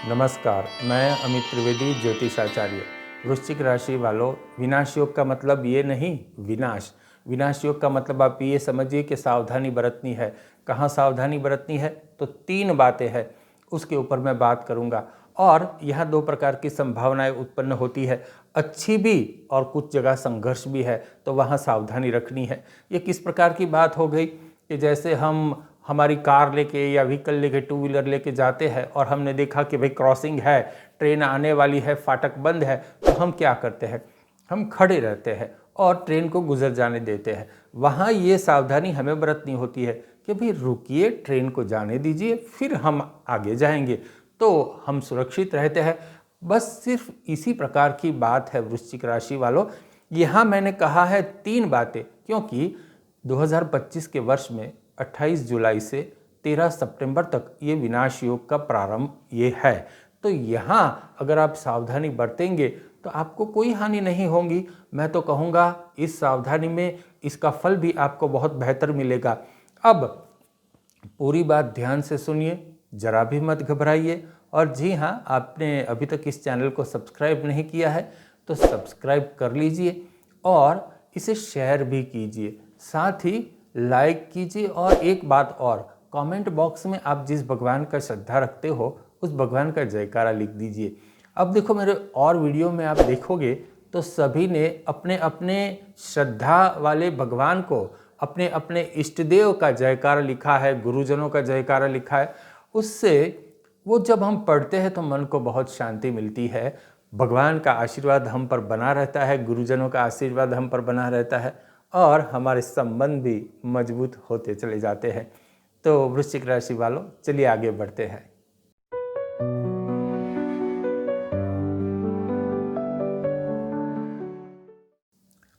नमस्कार, मैं अमित त्रिवेदी, ज्योतिषाचार्य। वृश्चिक राशि वालों, विनाश योग का मतलब ये नहीं विनाश। विनाश योग का मतलब आप ये समझिए कि सावधानी बरतनी है। कहाँ सावधानी बरतनी है? तो 3 बातें हैं, उसके ऊपर मैं बात करूँगा। और यहाँ 2 प्रकार की संभावनाएं उत्पन्न होती है, अच्छी भी और कुछ जगह संघर्ष भी है, तो वहाँ सावधानी रखनी है। ये किस प्रकार की बात हो गई कि जैसे हम हमारी कार लेके या व्हीकल लेके, टू व्हीलर लेके जाते हैं और हमने देखा कि भाई क्रॉसिंग है, ट्रेन आने वाली है, फाटक बंद है, तो हम क्या करते हैं? हम खड़े रहते हैं और ट्रेन को गुजर जाने देते हैं। वहाँ ये सावधानी हमें बरतनी होती है कि भाई रुकिए, ट्रेन को जाने दीजिए, फिर हम आगे जाएंगे, तो हम सुरक्षित रहते हैं। बस सिर्फ इसी प्रकार की बात है वृश्चिक राशि वालों। यहाँ मैंने कहा है 3 बातें, क्योंकि 2025 के वर्ष में 28 जुलाई से 13 सितंबर तक ये विनाश योग का प्रारंभ ये है। तो यहाँ अगर आप सावधानी बरतेंगे तो आपको कोई हानि नहीं होगी। मैं तो कहूँगा इस सावधानी में इसका फल भी आपको बहुत बेहतर मिलेगा। अब पूरी बात ध्यान से सुनिए, जरा भी मत घबराइए। और जी हाँ, आपने अभी तक इस चैनल को सब्सक्राइब नहीं किया है तो सब्सक्राइब कर लीजिए और इसे शेयर भी कीजिए, साथ ही लाइक कीजिए। और एक बात और, कमेंट बॉक्स में आप जिस भगवान का श्रद्धा रखते हो उस भगवान का जयकारा लिख दीजिए। अब देखो, मेरे और वीडियो में आप देखोगे तो सभी ने अपने अपने श्रद्धा वाले भगवान को, अपने अपने इष्ट देव का जयकारा लिखा है, गुरुजनों का जयकारा लिखा है। उससे वो जब हम पढ़ते हैं तो मन को बहुत शांति मिलती है। भगवान का आशीर्वाद हम पर बना रहता है, गुरुजनों का आशीर्वाद हम पर बना रहता है और हमारे संबंध भी मजबूत होते चले जाते हैं। तो वृश्चिक राशि वालों, चलिए आगे बढ़ते हैं।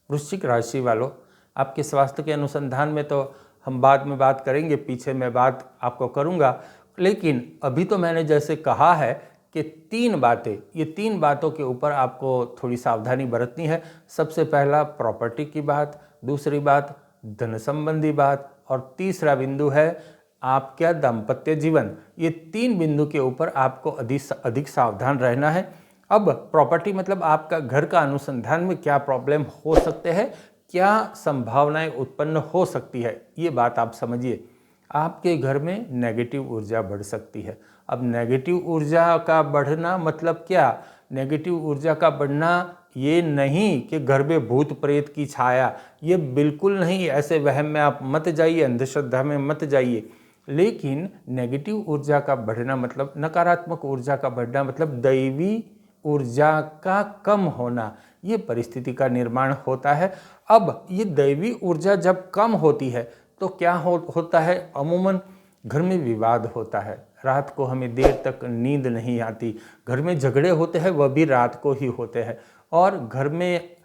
वृश्चिक राशि वालों, आपके स्वास्थ्य के अनुसंधान में तो हम बाद में बात करेंगे, पीछे मैं बात आपको करूंगा। लेकिन अभी तो मैंने जैसे कहा है कि 3 बातें, ये 3 बातों के ऊपर आपको थोड़ी सावधानी बरतनी है। सबसे पहला प्रॉपर्टी की बात, दूसरी बात धन संबंधी बात, और तीसरा बिंदु है आपका दाम्पत्य जीवन। ये 3 बिंदु के ऊपर आपको अधिक सावधान रहना है। अब प्रॉपर्टी मतलब आपका घर का अनुसंधान में क्या प्रॉब्लम हो सकते हैं, क्या संभावनाएं उत्पन्न हो सकती है, ये बात आप समझिए। आपके घर में नेगेटिव ऊर्जा बढ़ सकती है। अब नेगेटिव ऊर्जा का बढ़ना मतलब क्या? नेगेटिव ऊर्जा का बढ़ना ये नहीं कि घर में भूत प्रेत की छाया, ये बिल्कुल नहीं। ऐसे वहम में आप मत जाइए, अंधश्रद्धा में मत जाइए। लेकिन नेगेटिव ऊर्जा का बढ़ना मतलब, नकारात्मक ऊर्जा का बढ़ना मतलब दैवी ऊर्जा का कम होना, ये परिस्थिति का निर्माण होता है। अब ये दैवी ऊर्जा जब कम होती है तो क्या होता है? अमूमन घर में विवाद होता है, रात को हमें देर तक नींद नहीं आती, घर में झगड़े होते हैं, वह भी रात को ही होते हैं। और घर में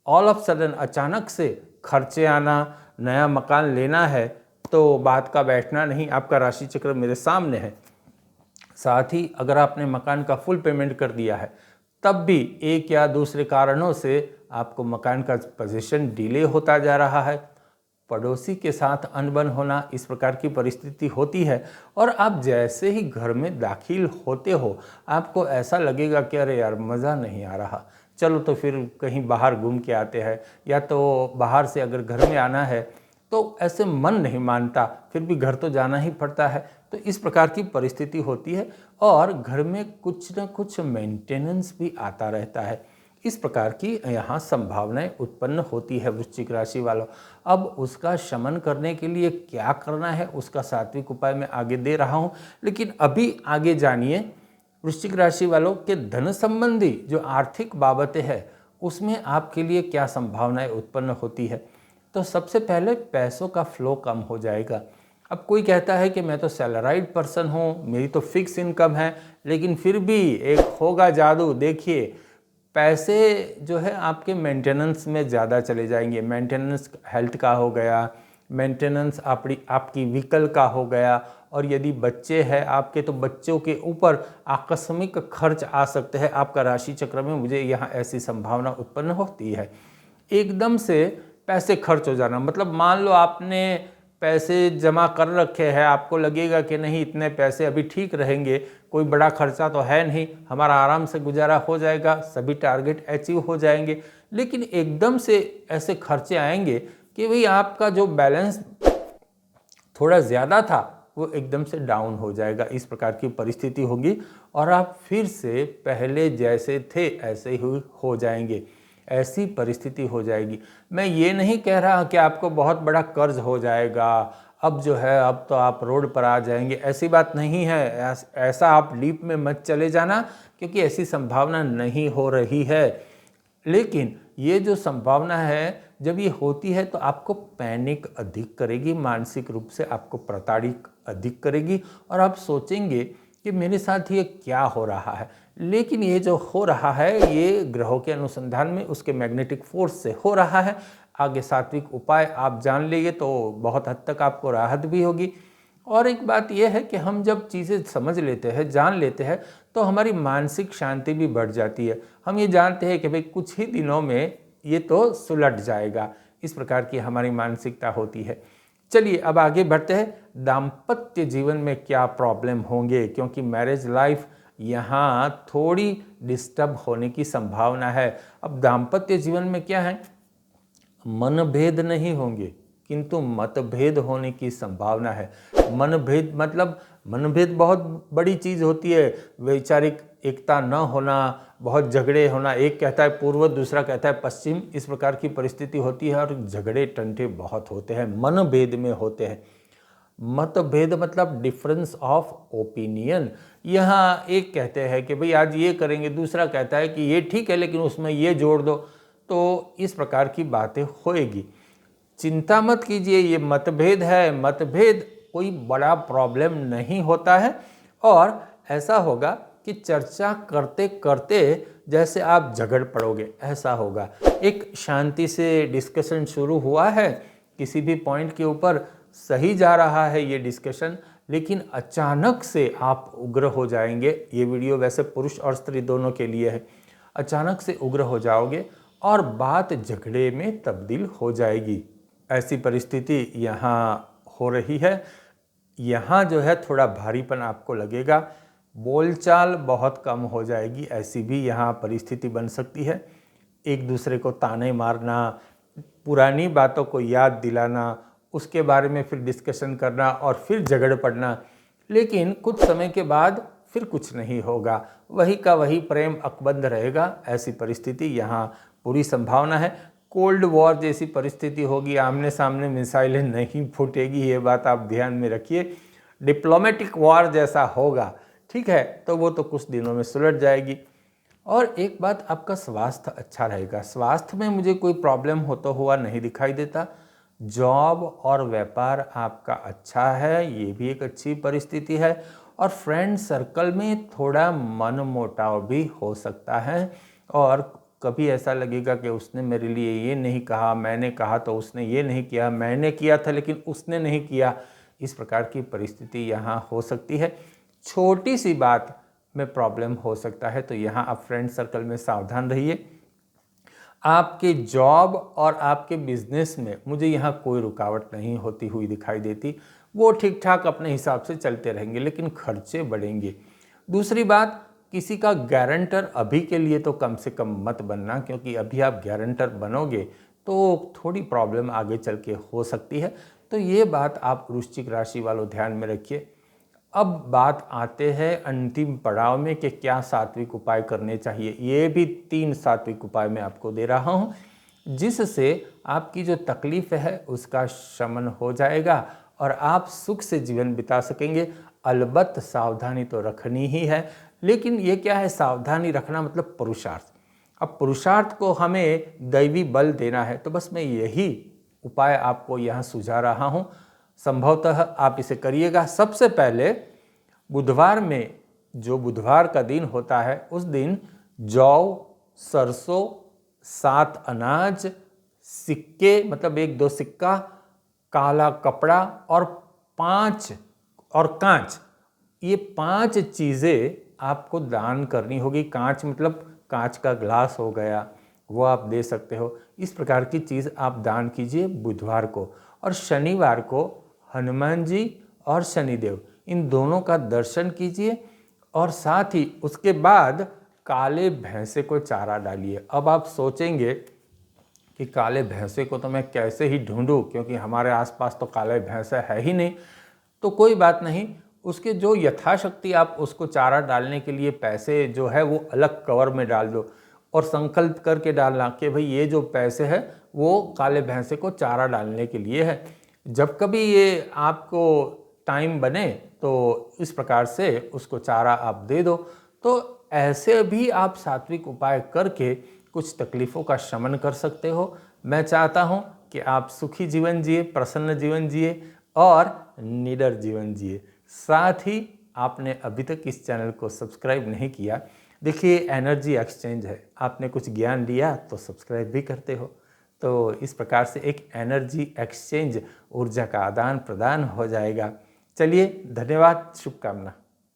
ऑल ऑफ सडन अचानक से खर्चे आना, नया मकान लेना है तो बात का बैठना नहीं। आपका राशि चक्र मेरे सामने है। साथ ही अगर आपने मकान का फुल पेमेंट कर दिया है तब भी एक या दूसरे कारणों से आपको मकान का पोजीशन डिले होता जा रहा है। पड़ोसी के साथ अनबन होना, इस प्रकार की परिस्थिति होती है। और आप जैसे ही घर में दाखिल होते हो आपको ऐसा लगेगा कि अरे यार, मज़ा नहीं आ रहा, चलो तो फिर कहीं बाहर घूम के आते हैं। या तो बाहर से अगर घर में आना है तो ऐसे मन नहीं मानता, फिर भी घर तो जाना ही पड़ता है। तो इस प्रकार की परिस्थिति होती है और घर में कुछ न कुछ मेंटेनेंस भी आता रहता है। इस प्रकार की यहाँ संभावनाएं उत्पन्न होती है वृश्चिक राशि वालों। अब उसका शमन करने के लिए क्या करना है, उसका सात्विक उपाय मैं आगे दे रहा हूँ। लेकिन अभी आगे जानिए वृश्चिक राशि वालों के धन संबंधी जो आर्थिक बाबतें हैं उसमें आपके लिए क्या संभावनाएं उत्पन्न होती है। तो सबसे पहले पैसों का फ्लो कम हो जाएगा। अब कोई कहता है कि मैं तो सैलराइड पर्सन हूँ, मेरी तो फिक्स इनकम है, लेकिन फिर भी एक होगा जादू। देखिए, पैसे जो है आपके मेंटेनेंस में ज़्यादा चले जाएंगे। मेंटेनेंस हेल्थ का हो गया, मेंटेनेंस आपकी व्हीकल का हो गया, और यदि बच्चे हैं आपके तो बच्चों के ऊपर आकस्मिक खर्च आ सकते हैं। आपका राशि चक्र में मुझे यहाँ ऐसी संभावना उत्पन्न होती है। एकदम से पैसे खर्च हो जाना, मतलब मान लो आपने पैसे जमा कर रखे हैं, आपको लगेगा कि नहीं इतने पैसे अभी ठीक रहेंगे, कोई बड़ा खर्चा तो है नहीं, हमारा आराम से गुजारा हो जाएगा, सभी टारगेट अचीव हो जाएंगे। लेकिन एकदम से ऐसे खर्चे आएंगे कि भाई आपका जो बैलेंस थोड़ा ज़्यादा था वो एकदम से डाउन हो जाएगा। इस प्रकार की परिस्थिति होगी और आप फिर से पहले जैसे थे ऐसे ही हो जाएंगे, ऐसी परिस्थिति हो जाएगी। मैं ये नहीं कह रहा कि आपको बहुत बड़ा कर्ज हो जाएगा, अब जो है अब तो आप रोड पर आ जाएंगे, ऐसी बात नहीं है। ऐसा आप लीप में मत चले जाना, क्योंकि ऐसी संभावना नहीं हो रही है। लेकिन ये जो संभावना है जब ये होती है तो आपको पैनिक अधिक करेगी, मानसिक रूप से आपको प्रताड़ित अधिक करेगी और आप सोचेंगे कि मेरे साथ ये क्या हो रहा है। लेकिन ये जो हो रहा है ये ग्रहों के अनुसंधान में उसके मैग्नेटिक फोर्स से हो रहा है। आगे सात्विक उपाय आप जान लेंगे तो बहुत हद तक आपको राहत भी होगी। और एक बात यह है कि हम जब चीज़ें समझ लेते हैं, जान लेते हैं, तो हमारी मानसिक शांति भी बढ़ जाती है। हम ये जानते हैं कि भाई कुछ ही दिनों में ये तो सुलट जाएगा, इस प्रकार की हमारी मानसिकता होती है। चलिए अब आगे बढ़ते हैं। दाम्पत्य जीवन में क्या प्रॉब्लम होंगे, क्योंकि मैरिज लाइफ यहाँ थोड़ी डिस्टर्ब होने की संभावना है। अब दाम्पत्य जीवन में क्या है, मनभेद नहीं होंगे किंतु मतभेद होने की संभावना है। मनभेद मतलब मनभेद बहुत बड़ी चीज़ होती है, वैचारिक एकता न होना, बहुत झगड़े होना, एक कहता है पूर्व दूसरा कहता है पश्चिम, इस प्रकार की परिस्थिति होती है और झगड़े टंटे बहुत होते हैं, मनभेद में होते हैं। मतभेद मतलब डिफरेंस ऑफ ओपिनियन। यहाँ एक कहते हैं कि भाई आज ये करेंगे, दूसरा कहता है कि ये ठीक है लेकिन उसमें ये जोड़ दो, तो इस प्रकार की बातें होएगी। चिंता मत कीजिए, ये मतभेद है, मतभेद कोई बड़ा प्रॉब्लम नहीं होता है। और ऐसा होगा कि चर्चा करते करते जैसे आप झगड़ पड़ोगे ऐसा होगा। एक शांति से डिस्कशन शुरू हुआ है, किसी भी पॉइंट के ऊपर सही जा रहा है ये डिस्कशन, लेकिन अचानक से आप उग्र हो जाएंगे। ये वीडियो वैसे पुरुष और स्त्री दोनों के लिए है। अचानक से उग्र हो जाओगे और बात झगड़े में तब्दील हो जाएगी। ऐसी परिस्थिति यहाँ हो रही है। यहाँ जो है थोड़ा भारीपन आपको लगेगा, बोलचाल बहुत कम हो जाएगी, ऐसी भी यहाँ परिस्थिति बन सकती है। एक दूसरे को ताने मारना, पुरानी बातों को याद दिलाना, उसके बारे में फिर डिस्कशन करना और फिर झगड़ पड़ना। लेकिन कुछ समय के बाद फिर कुछ नहीं होगा, वही का वही प्रेम अकबंध रहेगा। ऐसी परिस्थिति यहाँ पूरी संभावना है। कोल्ड वॉर जैसी परिस्थिति होगी, आमने सामने मिसाइलें नहीं फूटेगी, ये बात आप ध्यान में रखिए। डिप्लोमेटिक वॉर जैसा होगा, ठीक है, तो वो तो कुछ दिनों में सुलट जाएगी। और एक बात, आपका स्वास्थ्य अच्छा रहेगा। स्वास्थ्य में मुझे कोई प्रॉब्लम होता हुआ नहीं दिखाई देता। जॉब और व्यापार आपका अच्छा है, ये भी एक अच्छी परिस्थिति है। और फ्रेंड सर्कल में थोड़ा मनमुटाव भी हो सकता है और कभी ऐसा लगेगा कि उसने मेरे लिए ये नहीं कहा, मैंने कहा तो उसने ये नहीं किया, मैंने किया था लेकिन उसने नहीं किया। इस प्रकार की परिस्थिति यहाँ हो सकती है। छोटी सी बात में प्रॉब्लम हो सकता है, तो यहाँ आप फ्रेंड सर्कल में सावधान रहिए। आपके जॉब और आपके बिजनेस में मुझे यहाँ कोई रुकावट नहीं होती हुई दिखाई देती, वो ठीक ठाक अपने हिसाब से चलते रहेंगे, लेकिन खर्चे बढ़ेंगे। दूसरी बात, किसी का गारंटर अभी के लिए तो कम से कम मत बनना, क्योंकि अभी आप गारंटर बनोगे तो थोड़ी प्रॉब्लम आगे चल के हो सकती है। तो ये बात आप वृश्चिक राशि वालों ध्यान में रखिए। अब बात आते हैं अंतिम पड़ाव में कि क्या सात्विक उपाय करने चाहिए। ये भी 3 सात्विक उपाय मैं आपको दे रहा हूँ, जिससे आपकी जो तकलीफ है उसका शमन हो जाएगा और आप सुख से जीवन बिता सकेंगे। अलबत्त सावधानी तो रखनी ही है, लेकिन ये क्या है, सावधानी रखना मतलब पुरुषार्थ। अब पुरुषार्थ को हमें दैवी बल देना है, तो बस मैं यही उपाय आपको यहाँ सुझा रहा हूँ। संभवतः आप इसे करिएगा। सबसे पहले बुधवार में, जो बुधवार का दिन होता है, उस दिन जौ, सरसों, 7 अनाज, सिक्के मतलब 1-2 सिक्का, काला कपड़ा और 5 और कांच, ये 5 चीज़ें आपको दान करनी होगी। कांच मतलब कांच का ग्लास हो गया, वो आप दे सकते हो। इस प्रकार की चीज़ आप दान कीजिए बुधवार को। और शनिवार को हनुमान जी और शनिदेव, इन दोनों का दर्शन कीजिए और साथ ही उसके बाद काले भैंसे को चारा डालिए। अब आप सोचेंगे कि काले भैंसे को तो मैं कैसे ही ढूंढूं, क्योंकि हमारे आसपास तो काले भैंसे है ही नहीं। तो कोई बात नहीं, उसके जो यथाशक्ति आप उसको चारा डालने के लिए पैसे जो है वो अलग कवर में डाल दो और संकल्प करके डालना कि भाई ये जो पैसे है वो काले भैंसे को चारा डालने के लिए है। जब कभी ये आपको टाइम बने तो इस प्रकार से उसको चारा आप दे दो। तो ऐसे भी आप सात्विक उपाय करके कुछ तकलीफ़ों का शमन कर सकते हो। मैं चाहता हूँ कि आप सुखी जीवन जिए, प्रसन्न जीवन जिए और निडर जीवन जिए। साथ ही आपने अभी तक इस चैनल को सब्सक्राइब नहीं किया, देखिए एनर्जी एक्सचेंज है, आपने कुछ ज्ञान लिया तो सब्सक्राइब भी करते हो, तो इस प्रकार से एक एनर्जी एक्सचेंज, ऊर्जा का आदान प्रदान हो जाएगा। चलिए, धन्यवाद, शुभकामना।